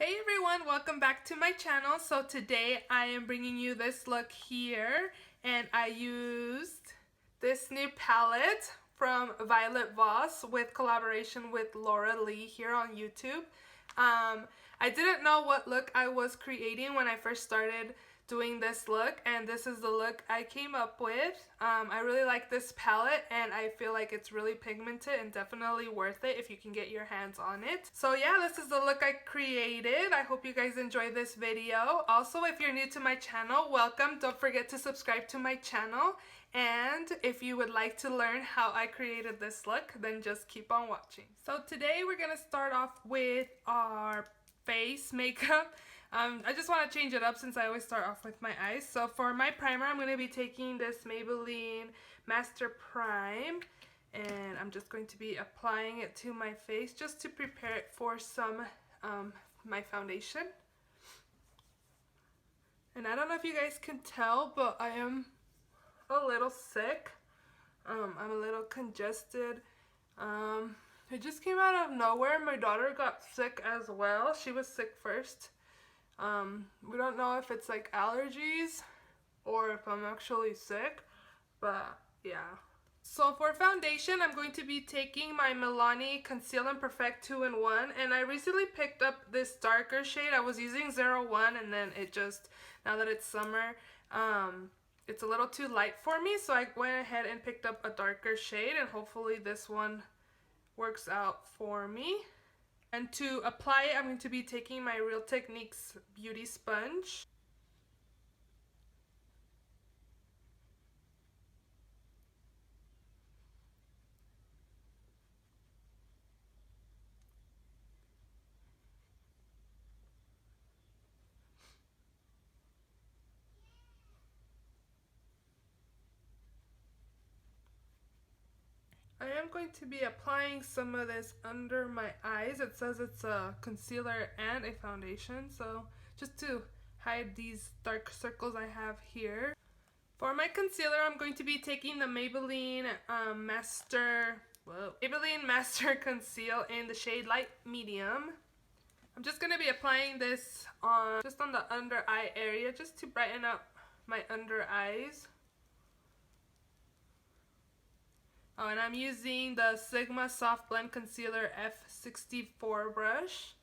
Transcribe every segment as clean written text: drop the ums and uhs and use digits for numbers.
Hey everyone, welcome back to my channel. So today I am bringing you this look here, and I used this new palette from Violetvoss with collaboration with Laura Lee here on YouTube. I didn't know what look I was creating when I first started doing this look, and this is the look I came up with. I really like this palette, and I feel like it's really pigmented and definitely worth it if you can get your hands on it. So yeah, this is the look I created. I hope you guys enjoy this video. Also, if you're new to my channel, welcome. Don't forget to subscribe to my channel. And if you would like to learn how I created this look, then just keep on watching. So today we're gonna start off with our face makeup. I just want to change it up since I always start off with my eyes. So for my primer, I'm going to be taking this Maybelline Master Prime, and I'm just going to be applying it to my face just to prepare it for some my foundation. And I don't know if you guys can tell, but I am a little sick. I'm a little congested. It just came out of nowhere. My daughter got sick as well. She was sick first. We don't know if it's like allergies or if I'm actually sick, but yeah. So for foundation, I'm going to be taking my Milani Conceal and Perfect 2-in-1, and I recently picked up this darker shade. I was using 01, and then it just, now that it's summer, it's a little too light for me, so I went ahead and picked up a darker shade, and hopefully this one works out for me. And to apply it, I'm going to be taking my Real Techniques Beauty Sponge. I am going to be applying some of this under my eyes. It says it's a concealer and a foundation, so just to hide these dark circles I have here. For my concealer, I'm going to be taking the Maybelline Master Conceal in the shade Light Medium. I'm just going to be applying this on just on the under eye area just to brighten up my under eyes. Oh, and I'm using the Sigma Soft Blend Concealer F64 brush.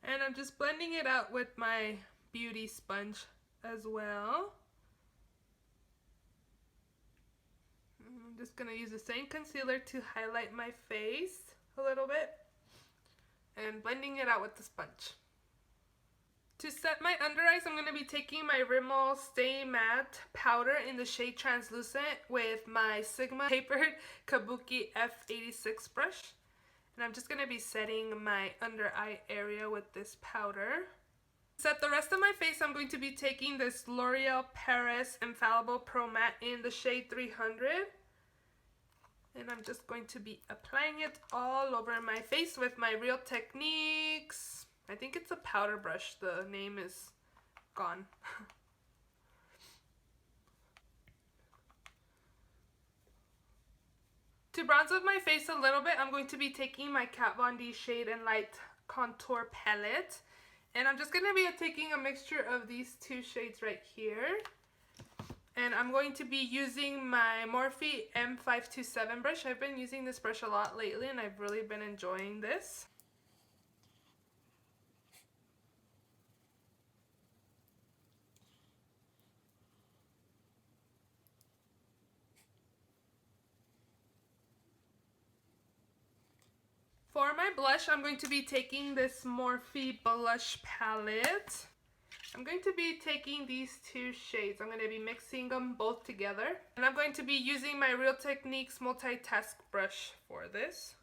And I'm just blending it out with my beauty sponge as well. I'm just going to use the same concealer to highlight my face a little bit. And blending it out with the sponge. To set my under eyes, I'm going to be taking my Rimmel Stay Matte powder in the shade Translucent with my Sigma Tapered Kabuki F86 brush. And I'm just going to be setting my under eye area with this powder. To set the rest of my face, I'm going to be taking this L'Oreal Paris Infallible Pro Matte in the shade 300. And I'm just going to be applying it all over my face with my Real Techniques. I think it's a powder brush. The name is gone. To bronze up my face a little bit, I'm going to be taking my Kat Von D Shade and Light Contour Palette. And I'm just going to be taking a mixture of these two shades right here. And I'm going to be using my Morphe M527 brush. I've been using this brush a lot lately, and I've really been enjoying this. For my blush, I'm going to be taking this Morphe blush palette. I'm going to be taking these two shades. I'm going to be mixing them both together. And I'm going to be using my Real Techniques multitask brush for this.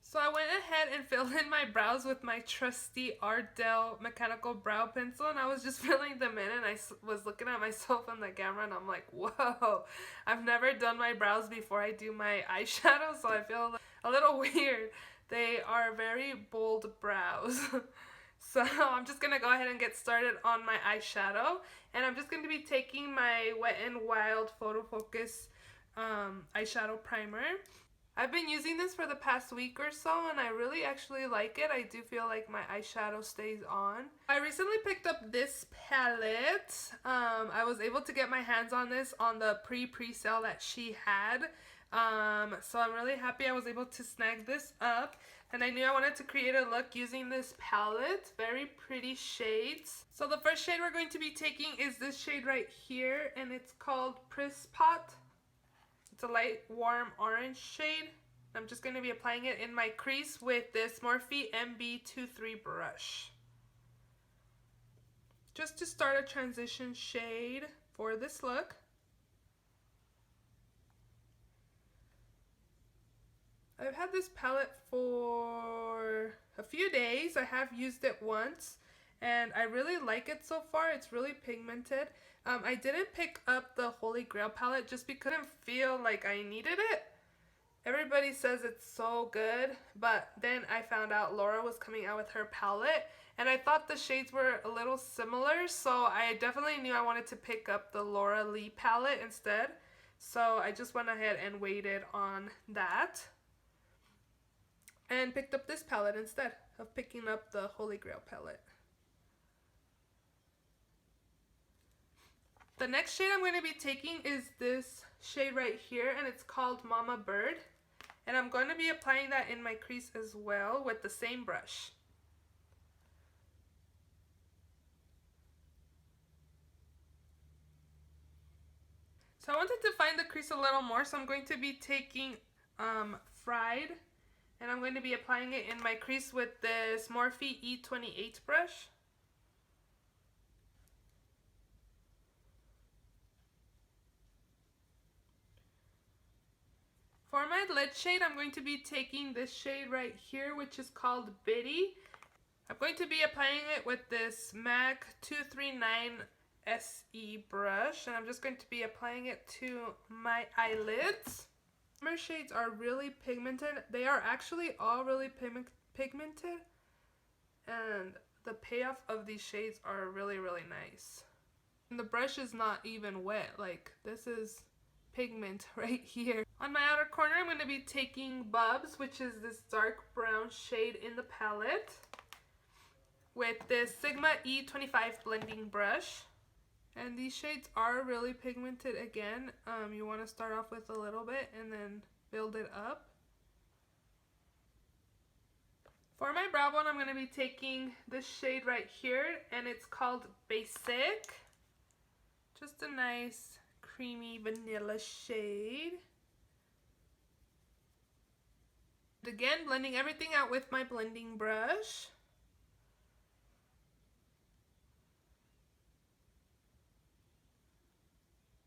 So I went ahead and filled in my brows with my trusty Ardell mechanical brow pencil, and I was just filling them in, and I was looking at myself on the camera, and I'm like, whoa, I've never done my brows before I do my eyeshadow, so I feel a little weird. They are very bold brows. So I'm just going to go ahead and get started on my eyeshadow. And I'm just going to be taking my Wet n Wild Photofocus eyeshadow primer. I've been using this for the past week or so, and I really actually like it. I do feel like my eyeshadow stays on. I recently picked up this palette. I was able to get my hands on this on the pre-sale that she had. So I'm really happy I was able to snag this up. And I knew I wanted to create a look using this palette. Very pretty shades. So the first shade we're going to be taking is this shade right here, and it's called Press Pot. It's a light warm orange shade. I'm just going to be applying it in my crease with this Morphe MB23 brush. Just to start a transition shade for this look. I've had this palette for a few days. I have used it once and I really like it so far. It's really pigmented. I didn't pick up the Holy Grail palette just because I didn't feel like I needed it. Everybody says it's so good, but then I found out Laura was coming out with her palette and I thought the shades were a little similar, so I definitely knew I wanted to pick up the Laura Lee palette instead. So I just went ahead and waited on that and picked up this palette instead of picking up the Holy Grail palette. The next shade I'm going to be taking is this shade right here, and it's called Mama Bird. And I'm going to be applying that in my crease as well with the same brush. So I wanted to find the crease a little more, so I'm going to be taking Fried, and I'm going to be applying it in my crease with this Morphe E28 brush. For my lid shade, I'm going to be taking this shade right here, which is called Biddy. I'm going to be applying it with this MAC 239 SE brush, and I'm just going to be applying it to my eyelids. My shades are really pigmented. They are actually all really pigmented, and the payoff of these shades are really, really nice. And the brush is not even wet. Like, this is pigment right here. On my outer corner, I'm going to be taking Bubs, which is this dark brown shade in the palette, with this Sigma E25 blending brush. And these shades are really pigmented again. You want to start off with a little bit and then build it up. For my brow bone, I'm going to be taking this shade right here, and it's called Basic. Just a nice creamy vanilla shade. And again, blending everything out with my blending brush.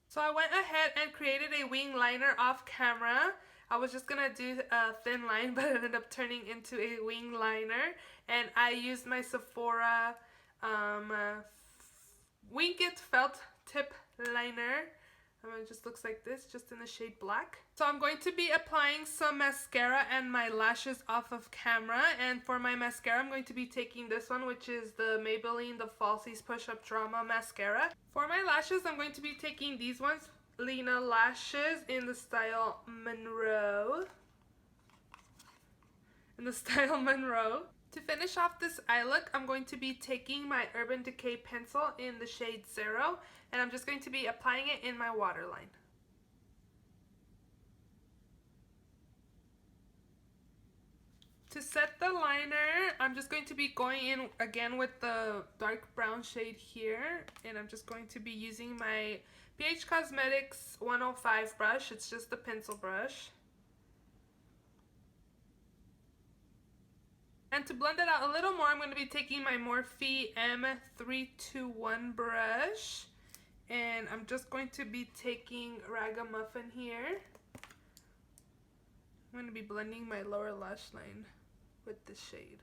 So I went ahead and created a wing liner off camera. I was just gonna do a thin line, but it ended up turning into a wing liner. And I used my Sephora Wink It Felt Tip Liner. It just looks like this, just in the shade black. So I'm going to be applying some mascara and my lashes off of camera. And for my mascara, I'm going to be taking this one, which is the Maybelline the Falsies Push Up Drama Mascara. For my lashes, I'm going to be taking these ones, Lena lashes in the style Monroe. To finish off this eye look, I'm going to be taking my Urban Decay pencil in the shade Zero, and I'm just going to be applying it in my waterline. To set the liner, I'm just going to be going in again with the dark brown shade here, and I'm just going to be using my BH Cosmetics 105 brush. It's just the pencil brush. And to blend it out a little more, I'm going to be taking my Morphe M321 brush. And I'm just going to be taking Ragamuffin here. I'm going to be blending my lower lash line with this shade.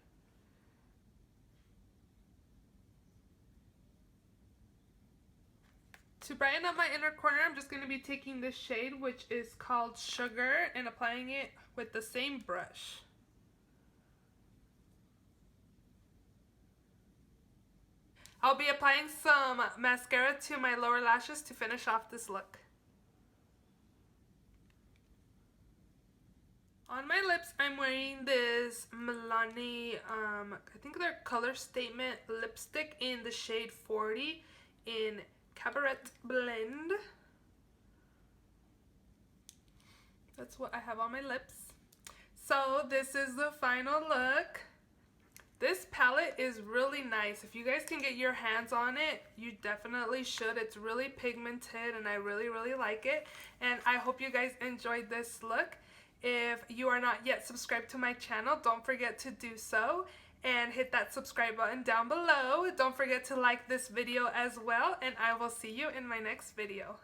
To brighten up my inner corner, I'm just going to be taking this shade, which is called Sugar, and applying it with the same brush. I'll be applying some mascara to my lower lashes to finish off this look. On my lips, I'm wearing this Milani, I think they're Color Statement lipstick in the shade 40 in Cabaret Blend. That's what I have on my lips. So this is the final look. This palette is really nice. If you guys can get your hands on it, you definitely should. It's really pigmented and I really like it. And I hope you guys enjoyed this look. If you are not yet subscribed to my channel, don't forget to do so. And hit that subscribe button down below. Don't forget to like this video as well. And I will see you in my next video.